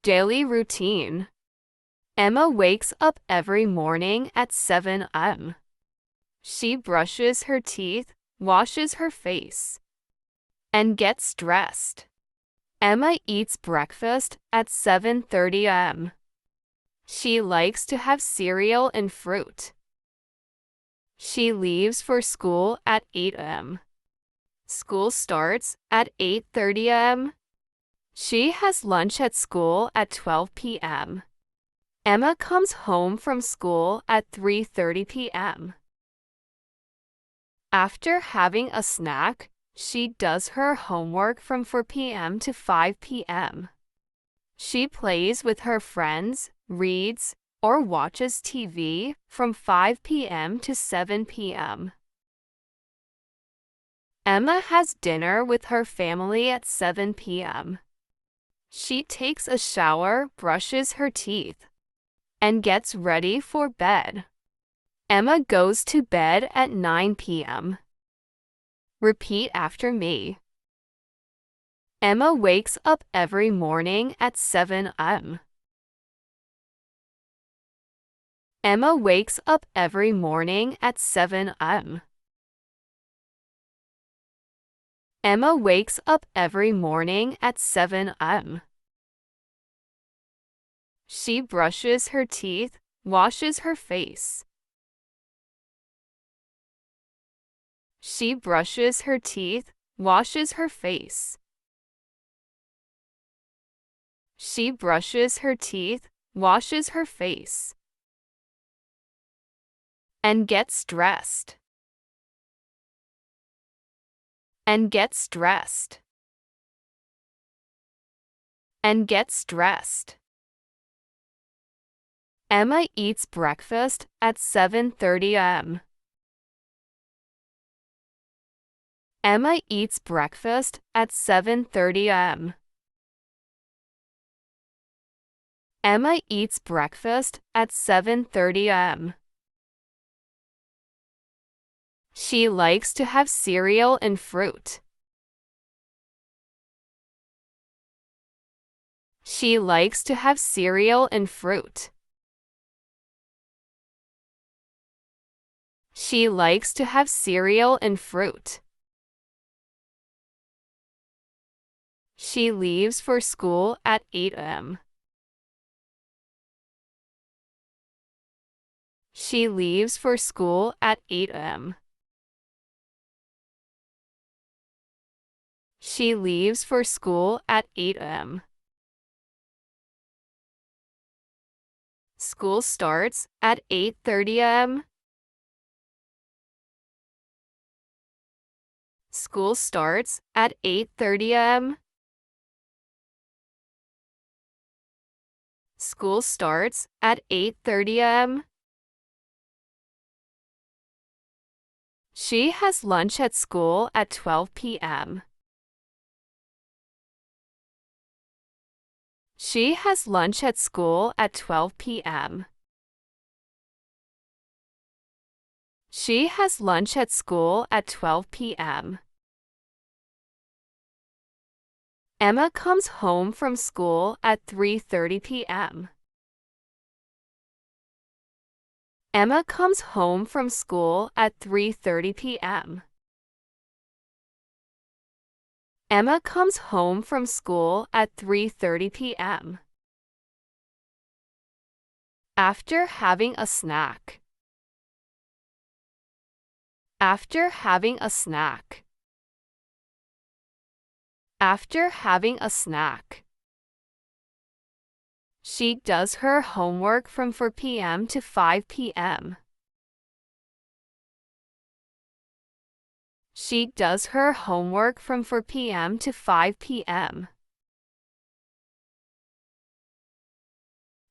Daily routine. Emma wakes up every morning at 7 a.m. She brushes her teeth, washes her face, and gets dressed. Emma eats breakfast at 7:30 a.m. She likes to have cereal and fruit. She leaves for school at 8 a.m. School starts at 8:30 a.m. She has lunch at school at 12 p.m. Emma comes home from school at 3:30 p.m. After having a snack, she does her homework from 4 p.m. to 5 p.m. She plays with her friends, reads, or watches TV from 5 p.m. to 7 p.m. Emma has dinner with her family at 7 p.m. She takes a shower, brushes her teeth, and gets ready for bed. Emma goes to bed at 9 p.m. Repeat after me. Emma wakes up every morning at 7 a.m. Emma wakes up every morning at 7 a.m. Emma wakes up every morning at 7 a.m. She brushes her teeth, washes her face. She brushes her teeth, washes her face. She brushes her teeth, washes her face, and gets dressed. And gets dressed. And gets dressed. Emma eats breakfast at 7:30 a.m. Emma eats breakfast at 7:30 a.m. Emma eats breakfast at 7:30 a.m. She likes to have cereal and fruit. She likes to have cereal and fruit. She likes to have cereal and fruit. She leaves for school at 8 a.m. She leaves for school at 8 a.m. She leaves for school at 8 a.m. School starts at 8:30 a.m. School starts at 8:30 a.m. School starts at 8:30 a.m. She has lunch at school at 12 p.m. She has lunch at school at 12 p.m. She has lunch at school at 12 p.m. Emma comes home from school at 3:30 p.m. Emma comes home from school at 3:30 p.m. Emma comes home from school at 3:30 p.m. After having a snack. After having a snack. After having a snack. She does her homework from 4 p.m. to 5 p.m. She does her homework from 4 p.m. to 5 p.m.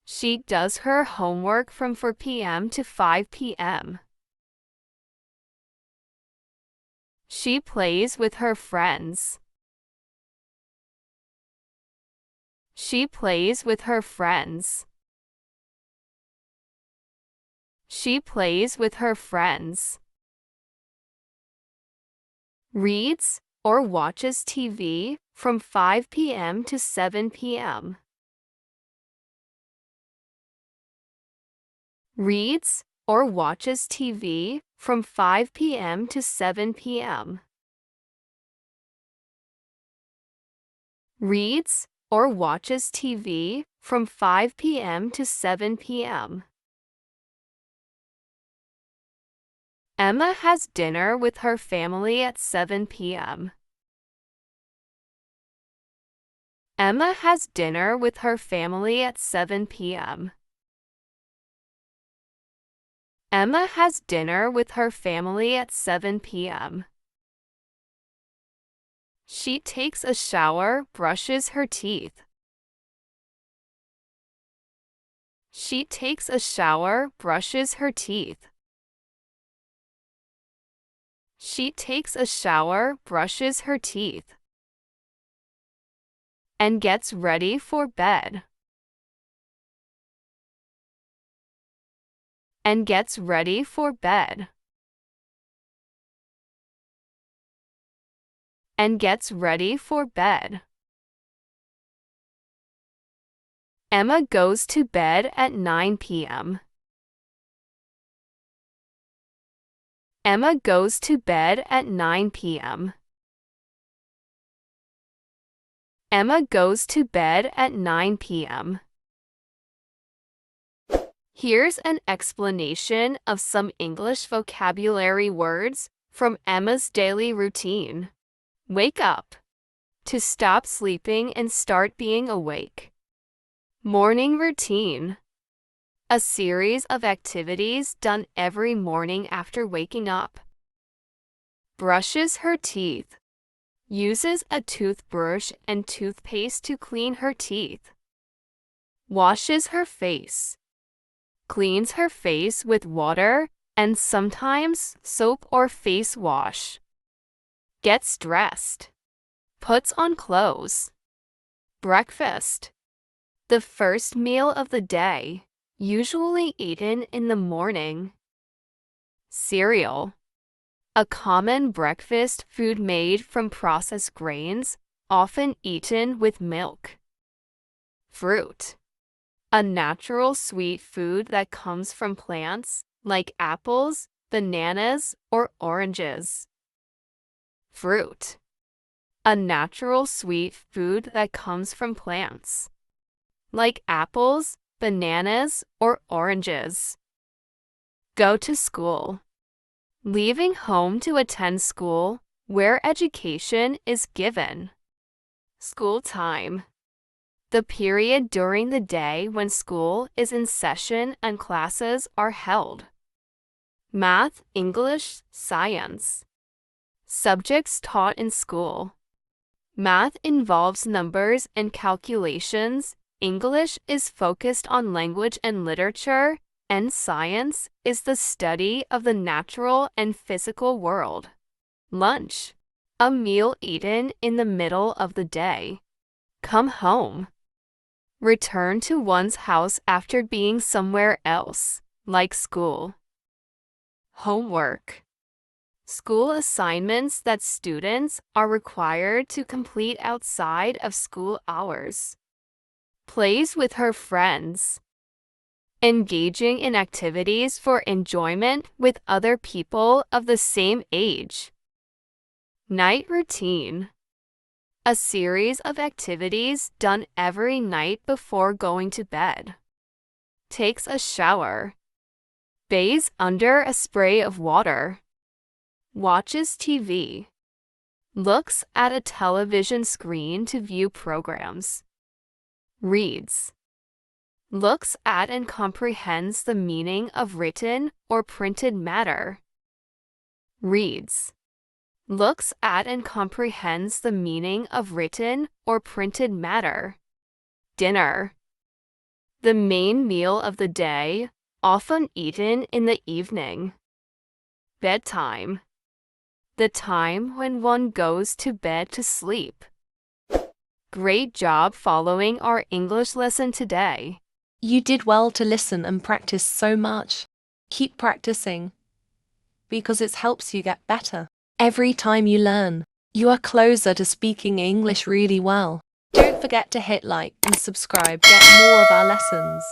She does her homework from 4 p.m. to 5 p.m. She plays with her friends. She plays with her friends. She plays with her friends. Reads or watches TV from 5 p.m. to 7 p.m. Reads or watches TV from 5 p.m. to 7 p.m. Reads or watches TV from 5 p.m. to 7 p.m. Emma has dinner with her family at 7 p.m. Emma has dinner with her family at 7 p.m. Emma has dinner with her family at 7 p.m. She takes a shower, brushes her teeth. She takes a shower, brushes her teeth. She takes a shower, brushes her teeth, and gets ready for bed. And gets ready for bed. And gets ready for bed. Emma goes to bed at 9 p.m. Emma goes to bed at 9 p.m. Emma goes to bed at 9 p.m. Here's an explanation of some English vocabulary words from Emma's daily routine. Wake up. To stop sleeping and start being awake. Morning routine. A series of activities done every morning after waking up. Brushes her teeth. Uses a toothbrush and toothpaste to clean her teeth. Washes her face. Cleans her face with water and sometimes soap or face wash. Gets dressed. Puts on clothes. Breakfast. The first meal of the day, usually eaten in the morning. Cereal. A common breakfast food made from processed grains, often eaten with milk. Fruit. A natural sweet food that comes from plants, like apples, bananas, or oranges. Fruit. A natural sweet food that comes from plants, like apples, bananas, or oranges. Go to school. Leaving home to attend school, where education is given. School time. The period during the day when school is in session and classes are held. Math, English, science. Subjects taught in school. Math involves numbers and calculations. English is focused on language and literature, and science is the study of the natural and physical world. Lunch. A meal eaten in the middle of the day. Come home. Return to one's house after being somewhere else, like school. Homework. School assignments that students are required to complete outside of school hours. Plays with her friends. Engaging in activities for enjoyment with other people of the same age. Night routine. A series of activities done every night before going to bed. Takes a shower. Bathes under a spray of water. Watches TV. Looks at a television screen to view programs. Reads. Looks at and comprehends the meaning of written or printed matter. Reads. Looks at and comprehends the meaning of written or printed matter. Dinner. The main meal of the day, often eaten in the evening. Bedtime. The time when one goes to bed to sleep. Great job following our English lesson today. You did well to listen and practice so much. Keep practicing, because it helps you get better. Every time you learn, you are closer to speaking English really well. Don't forget to hit like and subscribe to get more of our lessons.